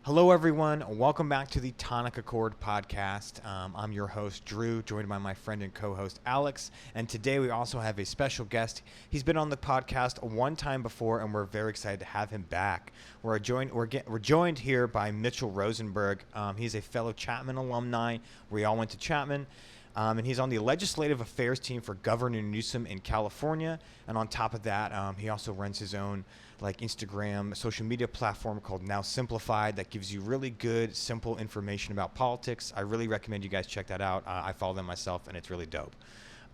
Hello, everyone. Welcome back to the Tonic Accord podcast. I'm your host, Drew, joined by my friend and co-host, Alex. And today we also have a special guest. He's been on the podcast one time before, and we're very excited to have him back. We're joined here by Mitchell Rosenberg. He's a fellow Chapman alumni. We all went to Chapman. And he's on the legislative affairs team for Governor Newsom in California. And on top of that, he also runs his own Instagram social media platform called Now Simplified that gives you really good, simple information about politics. I really recommend you guys check that out. I follow them myself, and it's really dope.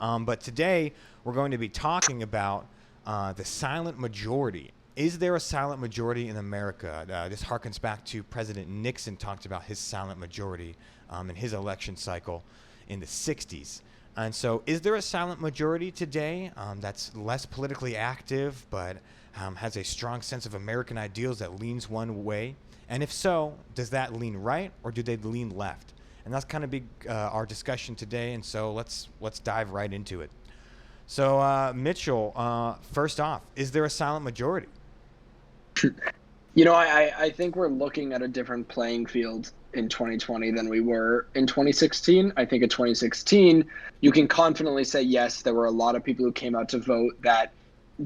But today, we're going to be talking about the silent majority. Is there a silent majority in America? This harkens back to President Nixon talked about his silent majority in his election cycle in the 60s. And so is there a silent majority today that's less politically active but has a strong sense of American ideals that leans one way? And if so, does that lean right or do they lean left? And that's kind of our discussion today, and so let's dive right into it. So Mitchell, first off, is there a silent majority? I think we're looking at a different playing field in 2020 than we were in 2016. I think in 2016, you can confidently say, yes, there were a lot of people who came out to vote that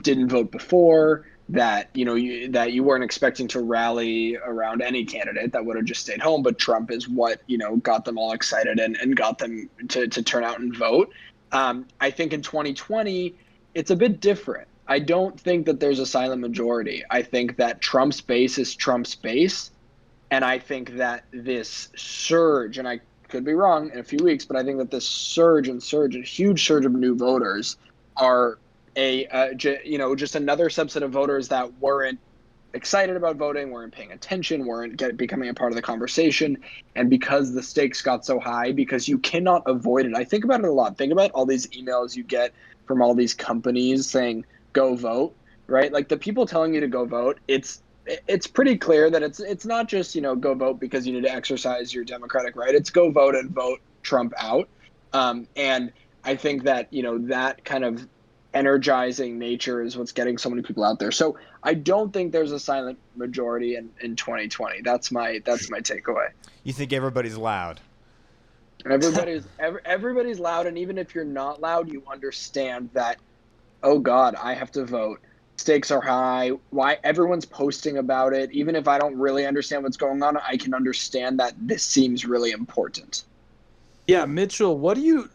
didn't vote before, that you weren't expecting to rally around any candidate, that would have just stayed home. But Trump is what got them all excited and got them to turn out and vote. I think in 2020, it's a bit different. I don't think that there's a silent majority. I think that Trump's base is Trump's base. And I think that this surge, and I could be wrong in a few weeks, but I think that this huge surge of new voters are just another subset of voters that weren't excited about voting, weren't paying attention, weren't becoming a part of the conversation. And because the stakes got so high, because you cannot avoid it. I think about it a lot. Think about all these emails you get from all these companies saying, go vote, right? Like the people telling you to go vote, it's pretty clear that it's not just, go vote because you need to exercise your democratic right. It's go vote and vote Trump out. And I think that, that kind of energizing nature is what's getting so many people out there. So I don't think there's a silent majority in 2020. That's my takeaway. You think everybody's loud? Everybody's loud. And even if you're not loud, you understand that, oh God, I have to vote. Stakes are high. Why everyone's posting about it. Even if I don't really understand what's going on, I can understand that this seems really important. Yeah, Mitchell, what do you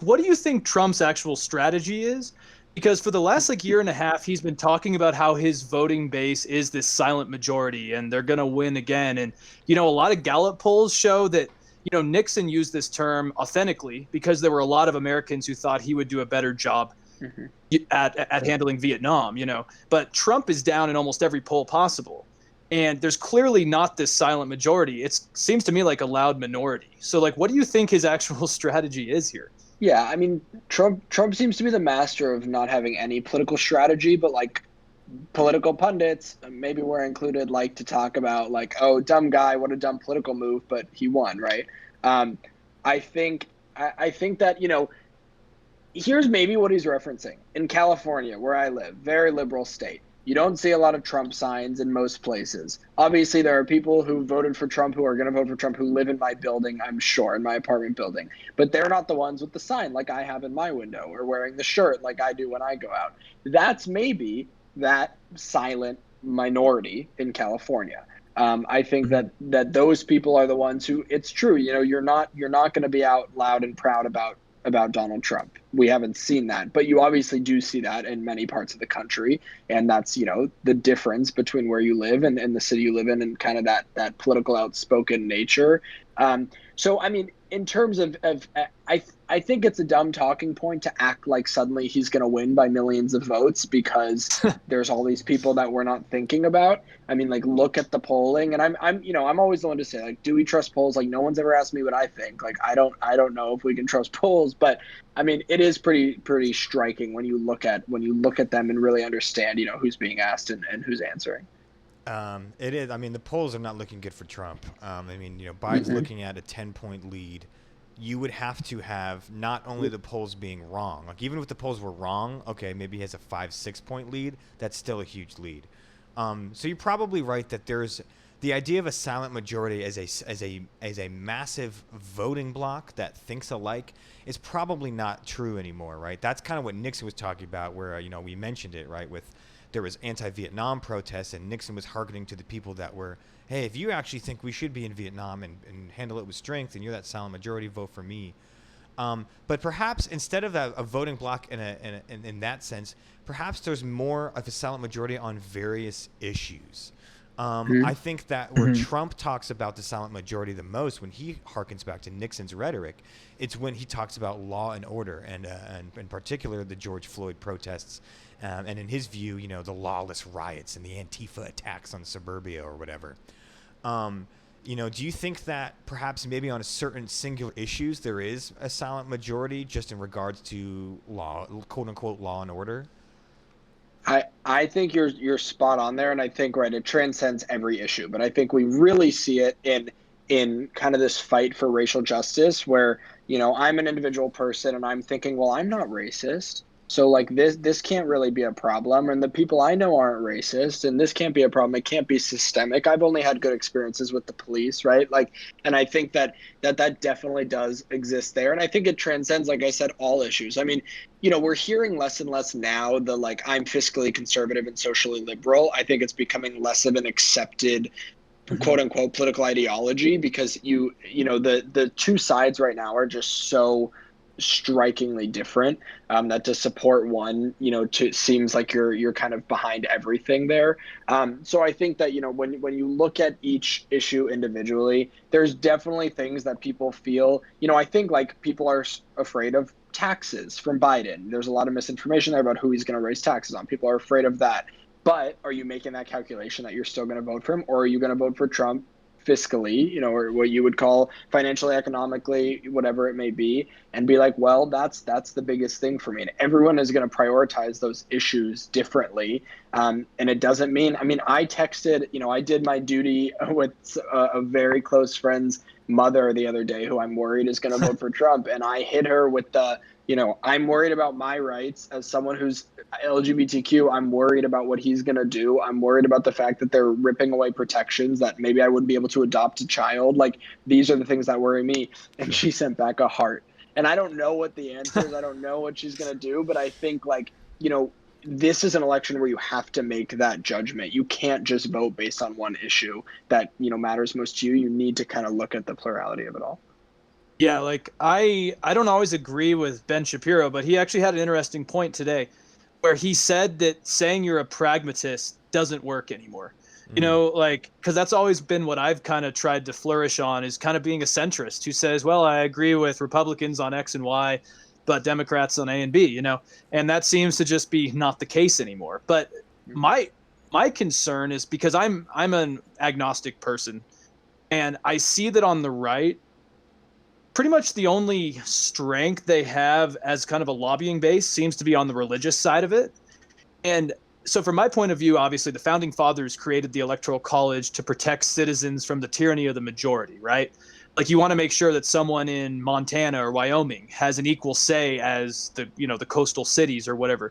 what do you think Trump's actual strategy is? Because for the last year and a half, he's been talking about how his voting base is this silent majority and they're going to win again. And, a lot of Gallup polls show that, Nixon used this term authentically because there were a lot of Americans who thought he would do a better job at handling Vietnam, but Trump is down in almost every poll possible. And there's clearly not this silent majority. It seems to me like a loud minority. So what do you think his actual strategy is here? Yeah, I mean, Trump seems to be the master of not having any political strategy, but political pundits, maybe we're included, like to talk about oh, dumb guy, what a dumb political move, but he won, right? I think that, here's maybe what he's referencing. In California, where I live, very liberal state, you don't see a lot of Trump signs in most places. Obviously, there are people who voted for Trump who are going to vote for Trump who live in my building, I'm sure, in my apartment building. But they're not the ones with the sign like I have in my window or wearing the shirt like I do when I go out. That's maybe that silent minority in California. I think that those people are the ones who, it's true, you're not going to be out loud and proud about Donald Trump. We haven't seen that, but you obviously do see that in many parts of the country. And that's, the difference between where you live and the city you live in and kind of that political outspoken nature. So, I mean, in terms of I think it's a dumb talking point to act like suddenly he's going to win by millions of votes because there's all these people that we're not thinking about. I mean, look at the polling, and I'm always the one to say, do we trust polls? No one's ever asked me what I think. I don't know if we can trust polls, but I mean, it is pretty striking when you look at them and really understand, who's being asked and who's answering. It is. I mean, the polls are not looking good for Trump. Biden's looking at a 10-point lead. You would have to have not only the polls being wrong, even if the polls were wrong, okay, maybe he has a 5-6 point lead. That's still a huge lead. So you're probably right that there's the idea of a silent majority as a massive voting bloc that thinks alike is probably not true anymore, right? That's kind of what Nixon was talking about, where we mentioned it, right? With there was anti-Vietnam protests, and Nixon was hearkening to the people that were, hey, if you actually think we should be in Vietnam and handle it with strength, and you're that silent majority, vote for me. But perhaps instead of a voting bloc in that sense, perhaps there's more of a silent majority on various issues. I think that where Trump talks about the silent majority the most, when he harkens back to Nixon's rhetoric, it's when he talks about law and order, and in particular the George Floyd protests, and in his view, the lawless riots and the Antifa attacks on suburbia or whatever. Do you think that perhaps maybe on a certain singular issues there is a silent majority just in regards to law, quote unquote, law and order? I think you're spot on there, and I think it transcends every issue. But I think we really see it in kind of this fight for racial justice, where I'm an individual person and I'm thinking, well, I'm not racist, so this can't really be a problem, and the people I know aren't racist, and this can't be a problem. It can't be systemic. I've only had good experiences with the police, right? And I think that definitely does exist there, and I think it transcends, like I said, all issues. I mean, we're hearing less and less now I'm fiscally conservative and socially liberal. I think it's becoming less of an accepted quote unquote political ideology, because the two sides right now are just so strikingly different, that to support one seems like you're kind of behind everything there. So I think that when you look at each issue individually, there's definitely things that people feel. I think people are afraid of taxes from Biden. There's a lot of misinformation there about who he's going to raise taxes on. People are afraid of that. But are you making that calculation that you're still going to vote for him, or are you going to vote for Trump fiscally, or what you would call financially, economically, whatever it may be, and be like, well, that's the biggest thing for me. And everyone is going to prioritize those issues differently. And it doesn't mean, I texted, I did my duty with a very close friend's mother the other day, who I'm worried is going to vote for Trump. And I hit her with the, I'm worried about my rights as someone who's LGBTQ. I'm worried about what he's going to do. I'm worried about the fact that they're ripping away protections that maybe I wouldn't be able to adopt a child. These are the things that worry me. And she sent back a heart. And I don't know what the answer is. I don't know what she's going to do. But I think this is an election where you have to make that judgment. You can't just vote based on one issue that, matters most to you. You need to kind of look at the plurality of it all. Yeah, I don't always agree with Ben Shapiro, but he actually had an interesting point today where he said that saying you're a pragmatist doesn't work anymore. Because that's always been what I've kind of tried to flourish on, is kind of being a centrist who says, well, I agree with Republicans on X and Y, but Democrats on A and B, and that seems to just be not the case anymore. But my concern is because I'm an agnostic person, and I see that on the right, pretty much the only strength they have as kind of a lobbying base seems to be on the religious side of it. And so from my point of view, obviously the founding fathers created the Electoral College to protect citizens from the tyranny of the majority, right? You want to make sure that someone in Montana or Wyoming has an equal say as the coastal cities or whatever.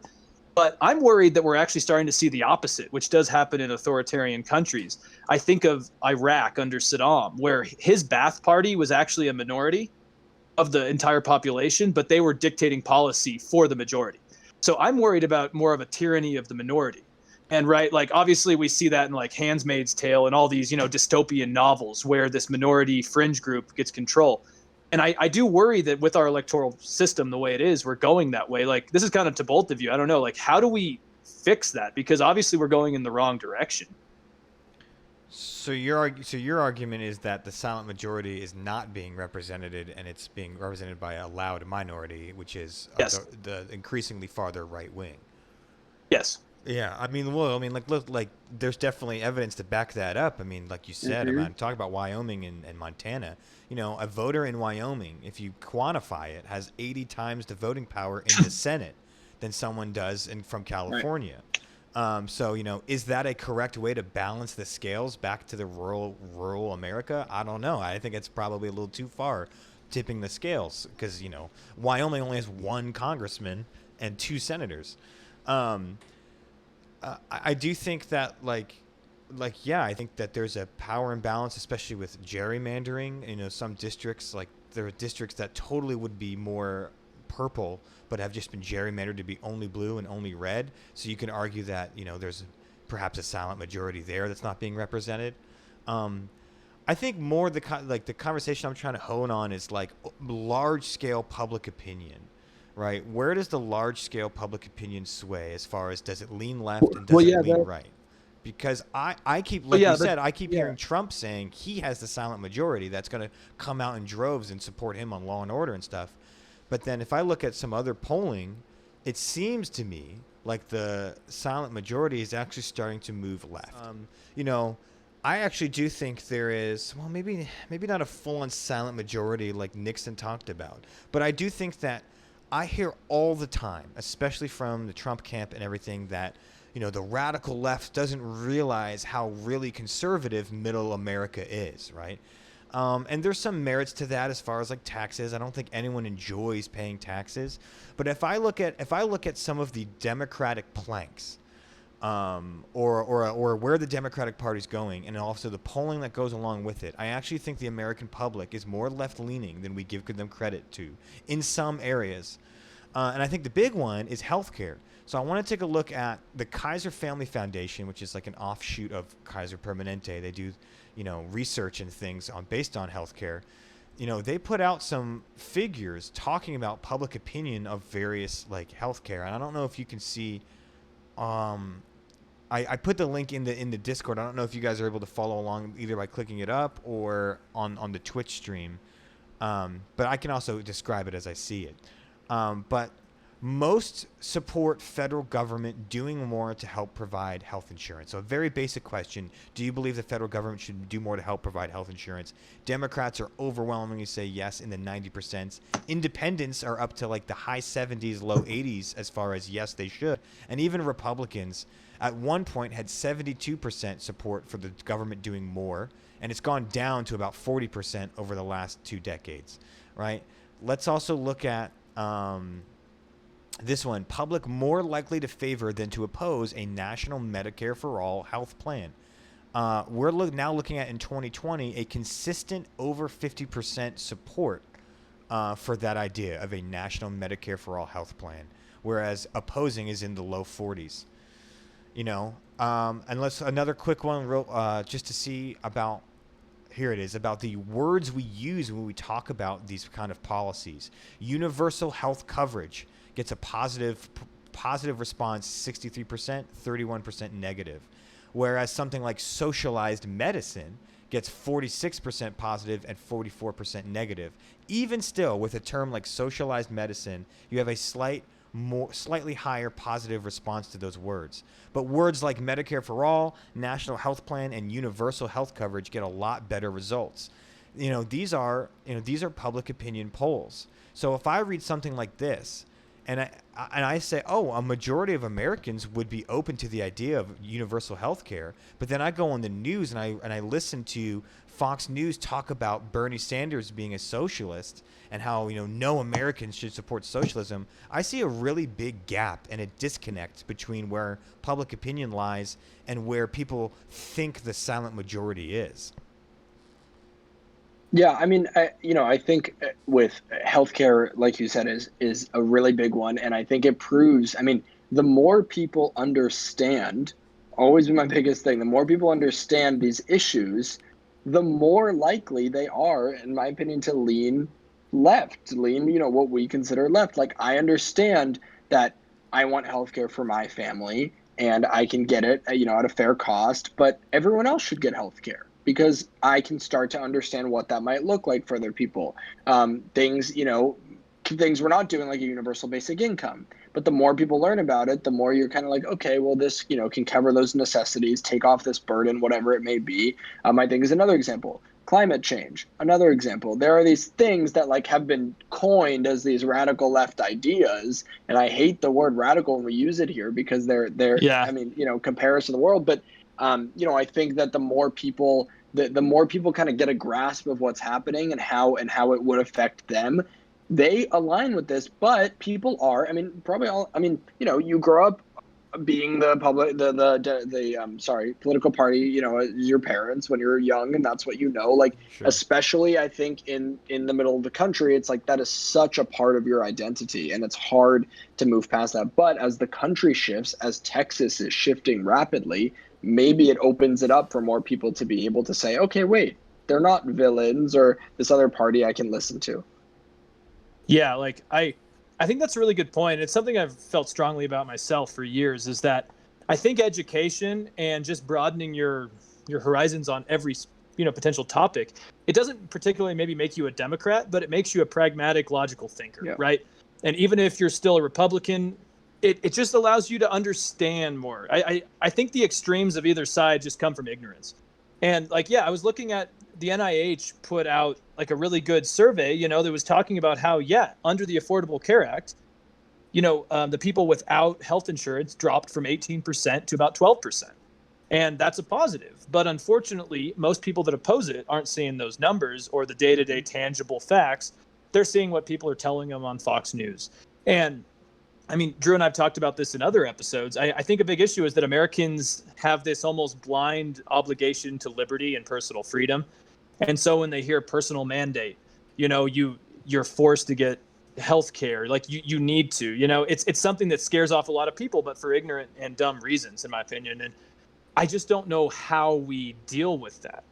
But I'm worried that we're actually starting to see the opposite, which does happen in authoritarian countries. I think of Iraq under Saddam, where his Ba'ath Party was actually a minority of the entire population, but they were dictating policy for the majority. So I'm worried about more of a tyranny of the minority. And obviously we see that in Handmaid's Tale and all these, dystopian novels where this minority fringe group gets control. And I do worry that with our electoral system, the way it is, we're going that way. This is kind of to both of you. I don't know, how do we fix that? Because obviously we're going in the wrong direction. So your argument is that the silent majority is not being represented, and it's being represented by a loud minority, which is yes. the increasingly farther right wing. Yes. Yeah, look, there's definitely evidence to back that up. Like you said, I'm talking about Wyoming and Montana. A voter in Wyoming, if you quantify it, has 80 times the voting power in the Senate than someone does from California. Right. So, is that a correct way to balance the scales back to the rural America? I don't know. I think it's probably a little too far tipping the scales, because, Wyoming only has one congressman and two senators. I do think that yeah, I think that there's a power imbalance, especially with gerrymandering. Some districts, like there are districts that totally would be more purple, but have just been gerrymandered to be only blue and only red. So you can argue that, there's perhaps a silent majority there that's not being represented. I think more the conversation I'm trying to hone on is like large scale public opinion, right? Where does the large scale public opinion sway as far as does it lean left and does it lean right? Because I keep, like you said, I keep hearing Trump saying he has the silent majority that's going to come out in droves and support him on law and order and stuff. But then if I look at some other polling, it seems to me like the silent majority is actually starting to move left. I actually do think there is, well, maybe not a full-on silent majority like Nixon talked about, but I do think that I hear all the time, especially from the Trump camp and everything, that the radical left doesn't realize how really conservative middle America is, right? And there's some merits to that as far as like taxes. I don't think anyone enjoys paying taxes, but if I look at some of the Democratic planks, or where the Democratic Party's going, and also the polling that goes along with it, I actually think the American public is more left-leaning than we give them credit to in some areas. And I think the big one is healthcare. So I want to take a look at the Kaiser Family Foundation, which is like an offshoot of Kaiser Permanente. They do, research and things based on healthcare. They put out some figures talking about public opinion of various like healthcare, and I don't know if you can see. I put the link in the Discord. I don't know if you guys are able to follow along either by clicking it up or on the Twitch stream. But I can also describe it as I see it. But most support federal government doing more to help provide health insurance. So a very basic question. Do you believe the federal government should do more to help provide health insurance? Democrats are overwhelmingly say yes in the 90%. Independents are up to like the high 70s, low 80s as far as yes, they should. And even Republicans at one point had 72% support for the government doing more. And it's gone down to about 40% over the last 2 decades, right? Let's also look at this one. Public more likely to favor than to oppose a national Medicare for all health plan. We're now looking at in 2020 a consistent over 50% support for that idea of a national Medicare for all health plan, whereas opposing is in the low 40s. And let's another quick one, just to see about. Here it is, about the words we use when we talk about these kind of policies. Universal health coverage gets a positive response, 63%, 31% negative. Whereas something like socialized medicine gets 46% positive and 44% negative. Even still, with a term like socialized medicine, you have a slightly higher positive response to those words. But words like Medicare for all, national health plan, and universal health coverage get a lot better results. These are public opinion polls. So if I read something like this, and I say, oh, a majority of Americans would be open to the idea of universal health care, but then I go on the news and I listen to Fox News talk about Bernie Sanders being a socialist and how no Americans should support socialism, I see a really big gap and a disconnect between where public opinion lies and where people think the silent majority is. Yeah, I mean, I think with healthcare, like you said, is a really big one, and I think it proves. I mean, the more people understand, always been my biggest thing. The more people understand these issues, the more likely they are, in my opinion, to lean left, what we consider left. Like, I understand that I want healthcare for my family, and I can get it, at a fair cost, but everyone else should get healthcare, because I can start to understand what that might look like for other people. Things we're not doing, like a universal basic income. But the more people learn about it, the more you're kind of like, okay, well, this, can cover those necessities, take off this burden, whatever it may be. I think is another example. Climate change, another example. There are these things that have been coined as these radical left ideas. And I hate the word radical when we use it here because they're comparison to the world. But, I think that the more people kind of get a grasp of what's happening and how it would affect them, they align with this. But people are, probably all, you grow up being the political party, your parents when you're young, and that's what like, Sure. especially I think in the middle of the country, it's like that is such a part of your identity, and it's hard to move past that. But as the country shifts, as Texas is shifting rapidly, maybe it opens it up for more people to be able to say, okay, wait, they're not villains, or this other party I can listen to. Yeah, like I think that's a really good point. It's something I've felt strongly about myself for years, is that I think education and just broadening your horizons on every potential topic, it doesn't particularly maybe make you a Democrat, but it makes you a pragmatic, logical thinker, right? And even if you're still a Republican, it just allows you to understand more. I think the extremes of either side just come from ignorance. And like, I was looking at the NIH put out like a really good survey, that was talking about how, under the Affordable Care Act, the people without health insurance dropped from 18% to about 12%. And that's a positive. But unfortunately, most people that oppose it aren't seeing those numbers or the day-to-day tangible facts. They're seeing what people are telling them on Fox News. And I mean, Drew and I have talked about this in other episodes. I think a big issue is that Americans have this almost blind obligation to liberty and personal freedom. And so when they hear personal mandate, you're forced to get health care, like you need to, it's something that scares off a lot of people, but for ignorant and dumb reasons, in my opinion. And I just don't know how we deal with that,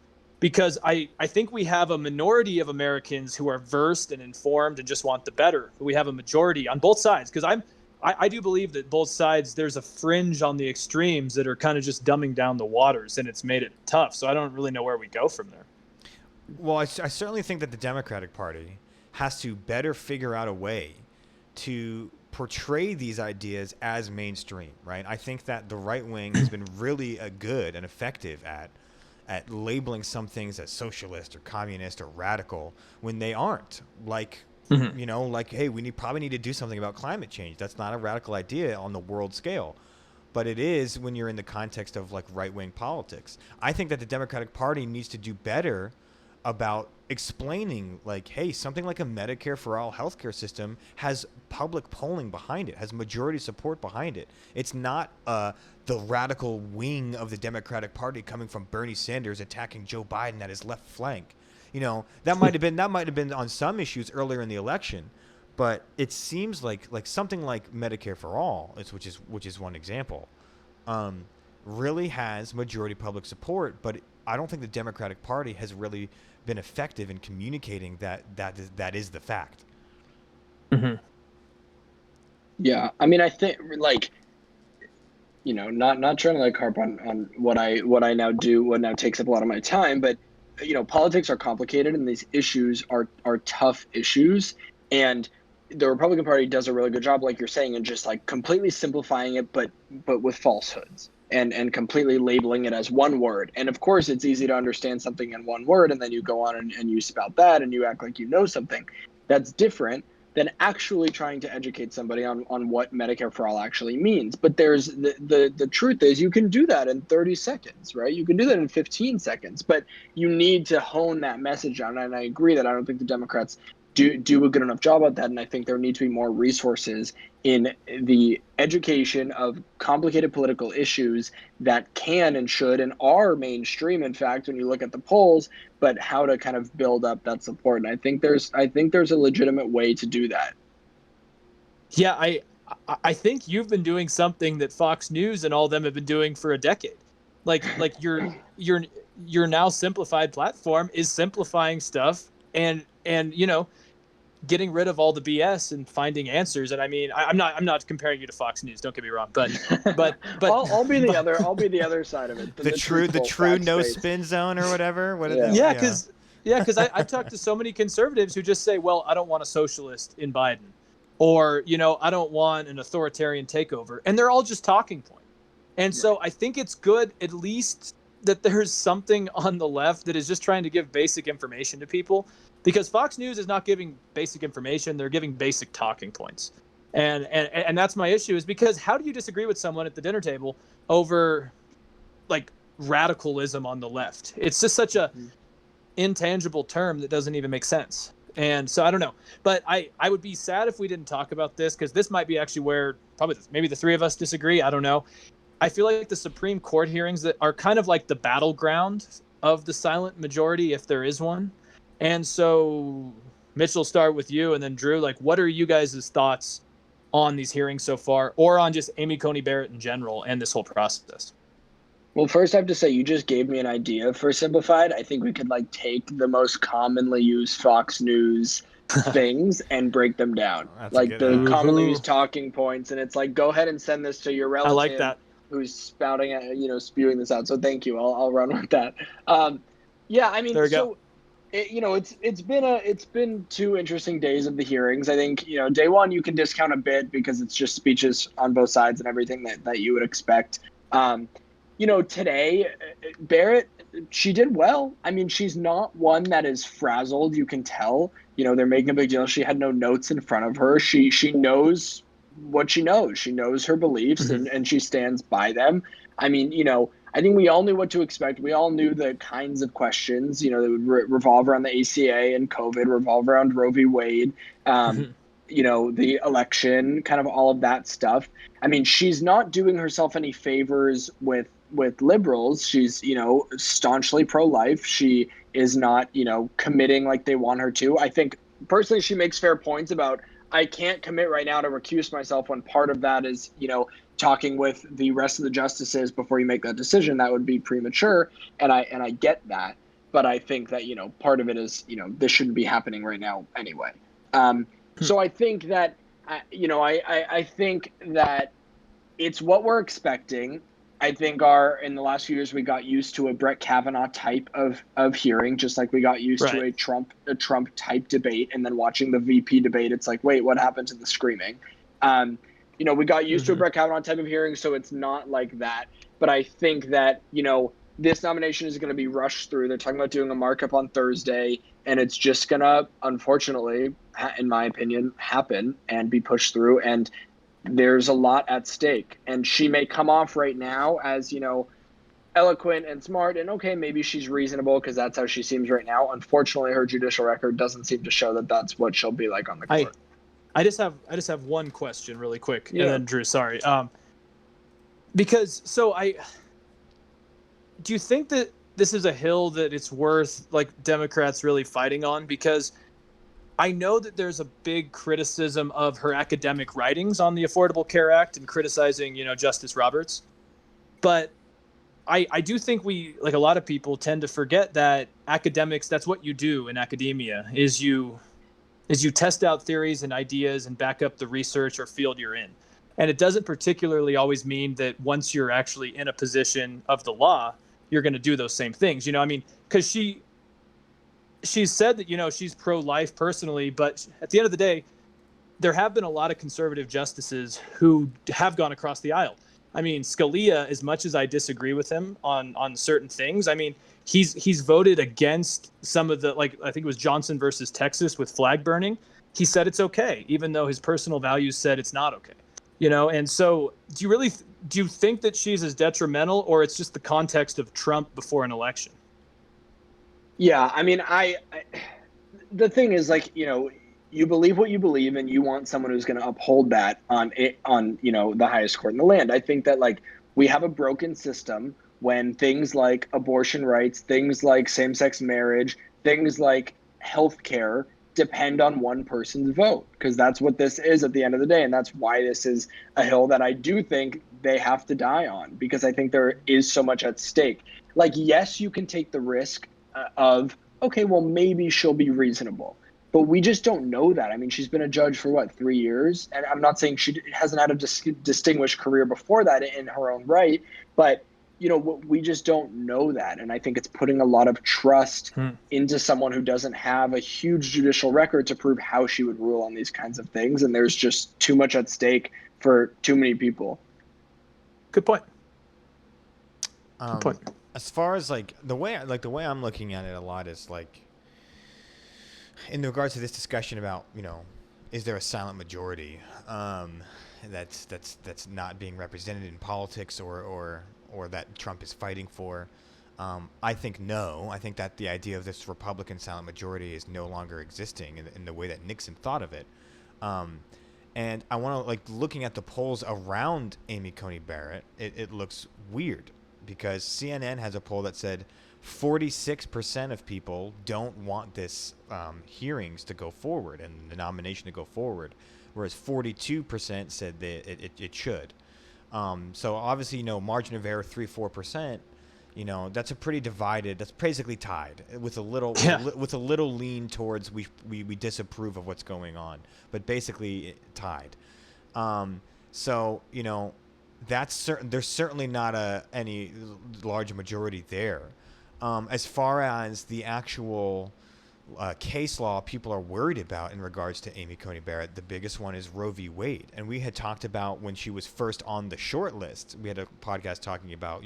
because I think we have a minority of Americans who are versed and informed and just want the better. We have a majority on both sides, because I do believe that both sides, there's a fringe on the extremes that are kind of just dumbing down the waters, and it's made it tough. So I don't really know where we go from there. Well, I certainly think that the Democratic Party has to better figure out a way to portray these ideas as mainstream, right? I think that the right wing has been really good and effective at labeling some things as socialist or communist or radical when they aren't. Like, hey, we probably need to do something about climate change. That's not a radical idea on the world scale, but it is when you're in the context of like right-wing politics. I think that the Democratic Party needs to do better about explaining, like, hey, something like a Medicare for all healthcare system has public polling behind it, has majority support behind it. It's not the radical wing of the Democratic Party coming from Bernie Sanders attacking Joe Biden at his left flank. That might have been on some issues earlier in the election, but it seems like something like Medicare for all, which is one example, really has majority public support, but I don't think the Democratic Party has really been effective in communicating that is the fact. Mm-hmm. Yeah, I mean, I think like, not trying to like harp on what I now do, what now takes up a lot of my time, but politics are complicated, and these issues are tough issues, and the Republican Party does a really good job, like you're saying, in just like completely simplifying it, but with falsehoods. And completely labeling it as one word. And of course, it's easy to understand something in one word, and then you go on and you spout that, and you act like you know something. That's different than actually trying to educate somebody on what Medicare for all actually means. But there's the truth is, you can do that in 30 seconds, right? You can do that in 15 seconds, but you need to hone that message on. And I agree that I don't think the Democrats do a good enough job at that. And I think there need to be more resources in the education of complicated political issues that can and should and are mainstream, in fact, when you look at the polls, but how to kind of build up that support. And I think there's a legitimate way to do that. Yeah, I think you've been doing something that Fox News and all of them have been doing for a decade. Like your now Simplified platform is simplifying stuff and getting rid of all the BS and finding answers. And I mean, I'm not comparing you to Fox News. Don't get me wrong, but I'll be the other side of it. The true no spin zone or whatever. What is that? Because I've talked to so many conservatives who just say, well, I don't want a socialist in Biden, or I don't want an authoritarian takeover, and they're all just talking points. And so I think it's good at least that there's something on the left that is just trying to give basic information to people. Because Fox News is not giving basic information; they're giving basic talking points, and that's my issue. Is because how do you disagree with someone at the dinner table over, like, radicalism on the left? It's just such a intangible term that doesn't even make sense. And so I don't know, but I would be sad if we didn't talk about this, because this might be actually where probably maybe the three of us disagree. I don't know. I feel like the Supreme Court hearings that are kind of like the battleground of the silent majority, if there is one. And so, Mitch, will start with you, and then Drew. Like, what are you guys' thoughts on these hearings so far, or on just Amy Coney Barrett in general and this whole process? Well, first I have to say, you just gave me an idea for Simplified. I think we could like take the most commonly used Fox News things and break them down. Like the commonly used talking points. And it's like, go ahead and send this to your relative. I like that. Who's spewing this out. So thank you. I'll run with that. Yeah, I mean, there we go. It's been 2 interesting days of the hearings. I think, day one you can discount a bit because it's just speeches on both sides and everything that you would expect. Today, Barrett, she did well. I mean, she's not one that is frazzled. You can tell, they're making a big deal. She had no notes in front of her. She knows what she knows. She knows her beliefs and she stands by them. I mean, I think we all knew what to expect. We all knew the kinds of questions, that would revolve around the ACA and COVID, revolve around Roe v. Wade, the election, kind of all of that stuff. I mean, she's not doing herself any favors with liberals. She's, staunchly pro-life. She is not, committing like they want her to. I think personally she makes fair points about, I can't commit right now to recuse myself when part of that is, talking with the rest of the justices before you make that decision. That would be premature. And I get that. But I think that, part of it is, this shouldn't be happening right now anyway. So I think that, I think that it's what we're expecting. I think in the last few years, we got used to a Brett Kavanaugh type of hearing, just like we got used to a Trump type debate. And then watching the VP debate, it's like, wait, what happened to the screaming? We got used to a Brett Kavanaugh type of hearing, so it's not like that. But I think that, this nomination is going to be rushed through. They're talking about doing a markup on Thursday, and it's just going to, unfortunately, in my opinion, happen and be pushed through. And there's a lot at stake. And she may come off right now as, eloquent and smart, and okay, maybe she's reasonable because that's how she seems right now. Unfortunately, her judicial record doesn't seem to show that that's what she'll be like on the court. I just have one question really quick, yeah. And then Drew, sorry. Because do you think that this is a hill that it's worth like Democrats really fighting on? Because I know that there's a big criticism of her academic writings on the Affordable Care Act and criticizing, Justice Roberts. But I do think we, like a lot of people, tend to forget that academics, that's what you do in academia, is you test out theories and ideas and back up the research or field you're in. And it doesn't particularly always mean that once you're actually in a position of the law, you're going to do those same things. Because she's said that, she's pro-life personally, but at the end of the day, there have been a lot of conservative justices who have gone across the aisle. I mean, Scalia, as much as I disagree with him on certain things, I mean, he's voted against some of the, like, I think it was Johnson versus Texas with flag burning. He said it's okay, even though his personal values said it's not okay. And so do you think that she's as detrimental, or it's just the context of Trump before an election? Yeah, I mean, the thing is, like, you believe what you believe, and you want someone who's going to uphold that on the highest court in the land. I think that, like, we have a broken system when things like abortion rights, things like same-sex marriage, things like healthcare depend on one person's vote, because that's what this is at the end of the day. And that's why this is a hill that I do think they have to die on, because I think there is so much at stake. Like, yes, you can take the risk of, okay, well, maybe she'll be reasonable, but we just don't know that. I mean, she's been a judge for 3 years, and I'm not saying she hasn't had a distinguished career before that in her own right, but we just don't know that. And I think it's putting a lot of trust into someone who doesn't have a huge judicial record to prove how she would rule on these kinds of things. And there's just too much at stake for too many people. Good point. Good point. As far as the way I'm looking at it a lot is like, in regards to this discussion about, is there a silent majority that's not being represented in politics or that Trump is fighting for? I think no. I think that the idea of this Republican silent majority is no longer existing in the way that Nixon thought of it. And I want to, like, looking at the polls around Amy Coney Barrett, it looks weird because CNN has a poll that said 46% of people don't want this hearings to go forward and the nomination to go forward, whereas 42% said that it should. So obviously, margin of error 3-4%. That's a pretty divided. That's basically tied with a little with a little lean towards we disapprove of what's going on, but basically tied. So that's certain. There's certainly not any large majority there. As far as the actual case law people are worried about in regards to Amy Coney Barrett, the biggest one is Roe v. Wade. And we had talked about when she was first on the short list, we had a podcast talking about,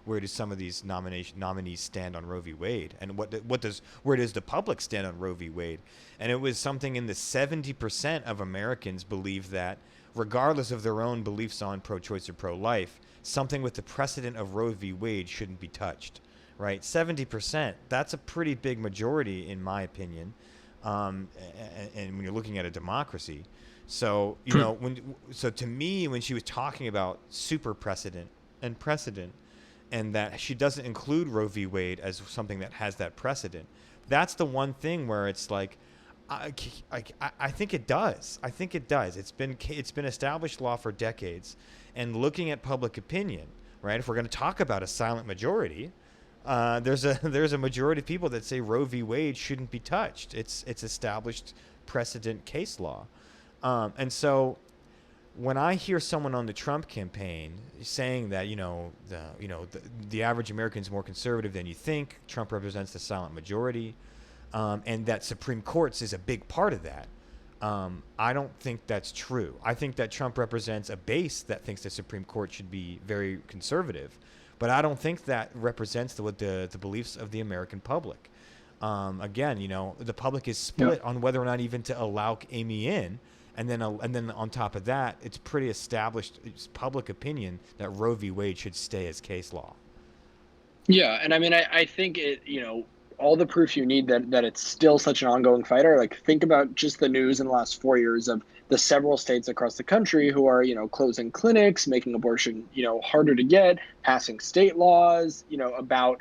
where do some of these nominees stand on Roe v. Wade, and where does the public stand on Roe v. Wade? And it was something in the 70% of Americans believe that, regardless of their own beliefs on pro-choice or pro-life, something with the precedent of Roe v. Wade shouldn't be touched. Right, 70%. That's a pretty big majority, in my opinion. And when you're looking at a democracy, so so to me, when she was talking about super precedent, and that she doesn't include Roe v. Wade as something that has that precedent, that's the one thing where it's like, I think it does. I think it does. It's been established law for decades, and looking at public opinion, right? If we're going to talk about a silent majority. There's a majority of people that say Roe v. Wade shouldn't be touched. It's established precedent case law, and so when I hear someone on the Trump campaign saying that the average American is more conservative than you think, Trump represents the silent majority, and that Supreme Courts is a big part of that. I don't think that's true. I think that Trump represents a base that thinks the Supreme Court should be very conservative. But I don't think that represents the beliefs of the American public. Again, the public is split on whether or not even to allow Amy in, and then on top of that, it's pretty established public opinion that Roe v. Wade should stay as case law. Yeah, and I mean, I think it, all the proof you need that it's still such an ongoing fight are, like, think about just the news in the last 4 years of the several states across the country who are, closing clinics, making abortion, harder to get, passing state laws, about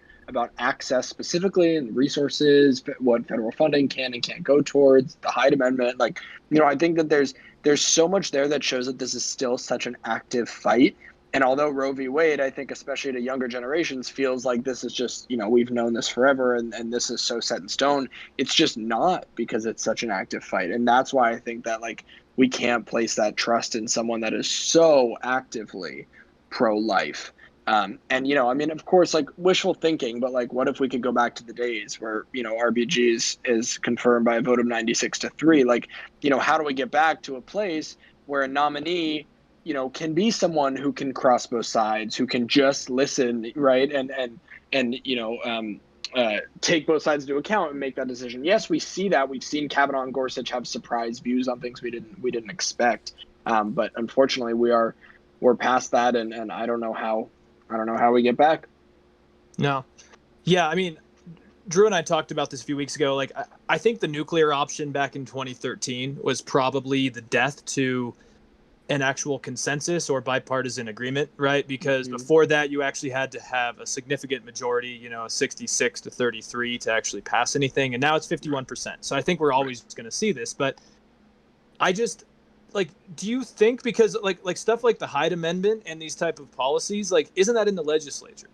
access specifically and resources, what federal funding can and can't go towards, the Hyde Amendment. Like, I think that there's so much there that shows that this is still such an active fight. And although Roe v. Wade, I think, especially to younger generations, feels like this is just, we've known this forever and this is so set in stone, it's just not, because it's such an active fight. And that's why I think that, like, we can't place that trust in someone that is so actively pro-life. And, I mean, of course, like, wishful thinking, but, like, what if we could go back to the days where, RBG is confirmed by a vote of 96-3? Like, how do we get back to a place where a nominee can be someone who can cross both sides, who can just listen, right, and take both sides into account and make that decision. Yes, we see that. We've seen Kavanaugh and Gorsuch have surprise views on things we didn't expect. But unfortunately, we're past that, and I don't know how we get back. No, yeah, I mean, Drew and I talked about this a few weeks ago. Like, I think the nuclear option back in 2013 was probably the death to an actual consensus or bipartisan agreement, right? Because before that, you actually had to have a significant majority, 66-33 to actually pass anything. And now it's 51%. So I think we're always going to see this. But I just, like, do you think, because like stuff like the Hyde Amendment and these type of policies, like, isn't that in the legislature?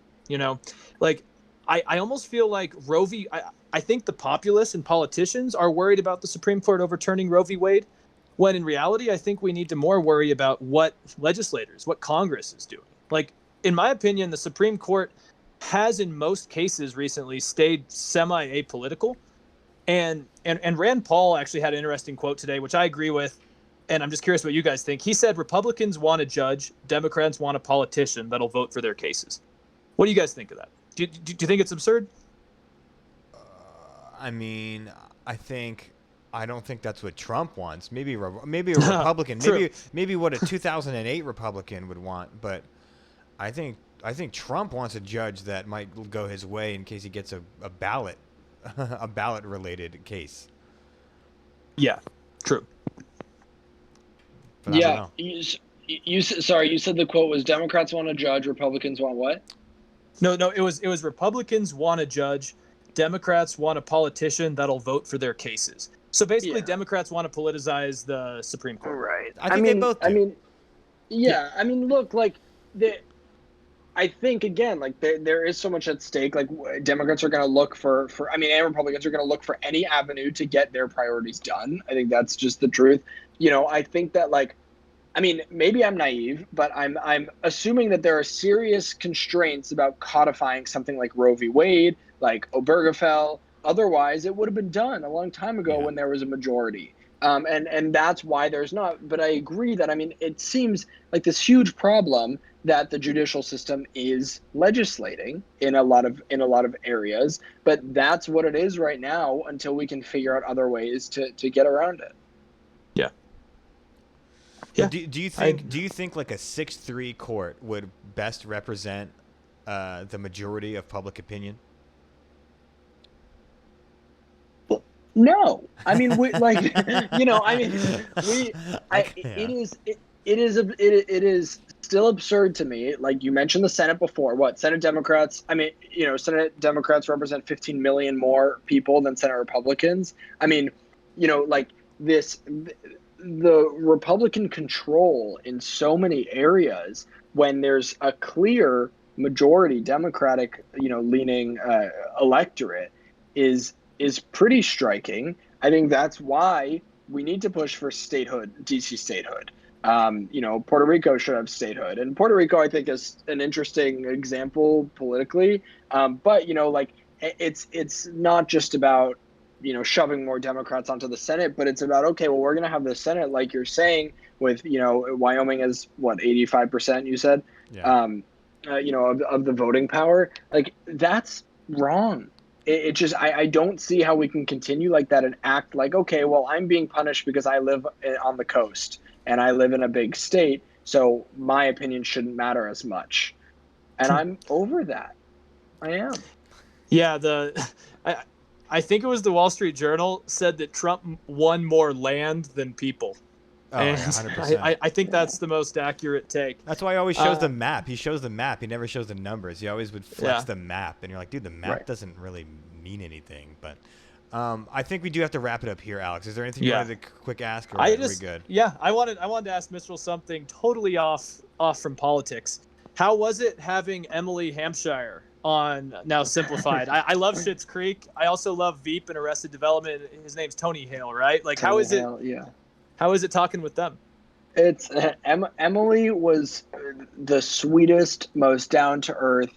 Like, I almost feel like Roe v. I think the populace and politicians are worried about the Supreme Court overturning Roe v. Wade, when in reality, I think we need to more worry about what legislators, what Congress is doing. Like, in my opinion, the Supreme Court has in most cases recently stayed semi-apolitical. And Rand Paul actually had an interesting quote today, which I agree with. And I'm just curious what you guys think. He said, Republicans want a judge, Democrats want a politician that'll vote for their cases. What do you guys think of that? Do you think it's absurd? I mean, I don't think that's what Trump wants. Maybe a Republican, maybe what a 2008 Republican would want. But I think I think Trump wants a judge that might go his way in case he gets a ballot, a ballot related case. Yeah, true. But I don't know. You said the quote was Democrats want a judge, Republicans want what? No, it was Republicans want a judge, Democrats want a politician that'll vote for their cases. So basically, Yeah. Democrats want to politicize the Supreme Court. Right. I think they both do. I mean, look, like I think again, like there is so much at stake. Like Democrats are going to look and Republicans are going to look for any avenue to get their priorities done. I think that's just the truth. I think that maybe I'm naive, but I'm assuming that there are serious constraints about codifying something like Roe v. Wade, like Obergefell. Otherwise, it would have been done a long time ago when there was a majority. And that's why there's not. But I agree that it seems like this huge problem that the judicial system is legislating in a lot of areas. But that's what it is right now until we can figure out other ways to get around it. Yeah. Yeah. Do you think like a 6-3 court would best represent the majority of public opinion? No, it is still absurd to me. Like you mentioned the Senate before. What Senate Democrats? Senate Democrats represent 15 million more people than Senate Republicans. The Republican control in so many areas when there's a clear majority Democratic, leaning electorate is pretty striking. I think that's why we need to push for statehood, DC statehood. Puerto Rico should have statehood, and Puerto Rico I think is an interesting example politically. But it's not just about shoving more Democrats onto the Senate, but it's about, okay, well, we're going to have the Senate, like you're saying, with, Wyoming is what, 85%, you said, of the voting power. Like, that's wrong. It just, I don't see how we can continue like that and act like, okay, well, I'm being punished because I live on the coast and I live in a big state, so my opinion shouldn't matter as much. And I'm over that. I am. Yeah, I think it was the Wall Street Journal said that Trump won more land than people. Oh, and yeah, 100%. I think that's the most accurate take. That's why he always shows the map. He shows the map. He never shows the numbers. He always would flex the map. And you're like, dude, the map doesn't really mean anything. But I think we do have to wrap it up here, Alex. Is there anything you wanted to quick ask, or are we good? Yeah, I wanted to ask Mitchell something totally off from politics. How was it having Emily Hampshire on now Simplified? I love Schitt's Creek. I also love Veep and Arrested Development. His name's Tony Hale, right? Like, how is it? Yeah. How is it talking with them? It's Emily was the sweetest, most down to earth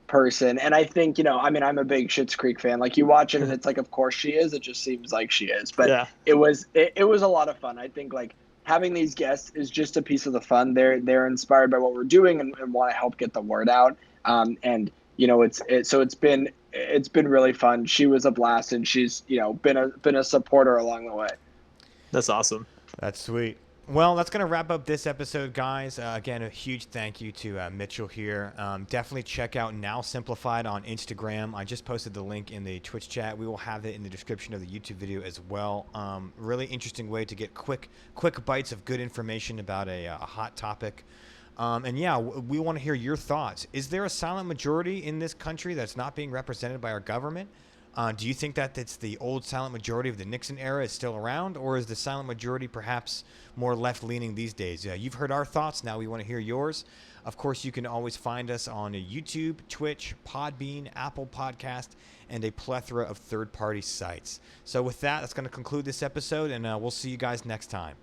person, and I think I'm a big Schitt's Creek fan. Like, you watch it and it's like, of course she is. It just seems like she is. But it was a lot of fun. I think like having these guests is just a piece of the fun. They're inspired by what we're doing and want to help get the word out. It's been really fun. She was a blast, and she's been a supporter along the way. That's awesome. That's sweet. Well, that's going to wrap up this episode, guys. Again, a huge thank you to Mitchell here. Definitely check out Now Simplified on Instagram. I just posted the link in the Twitch chat. We will have it in the description of the YouTube video as well. Really interesting way to get quick bites of good information about a hot topic. We want to hear your thoughts. Is there a silent majority in this country that's not being represented by our government? Do you think that it's the old silent majority of the Nixon era is still around, or is the silent majority perhaps more left-leaning these days? You've heard our thoughts. Now we want to hear yours. Of course, you can always find us on YouTube, Twitch, Podbean, Apple Podcast, and a plethora of third-party sites. So with that, that's going to conclude this episode, and we'll see you guys next time.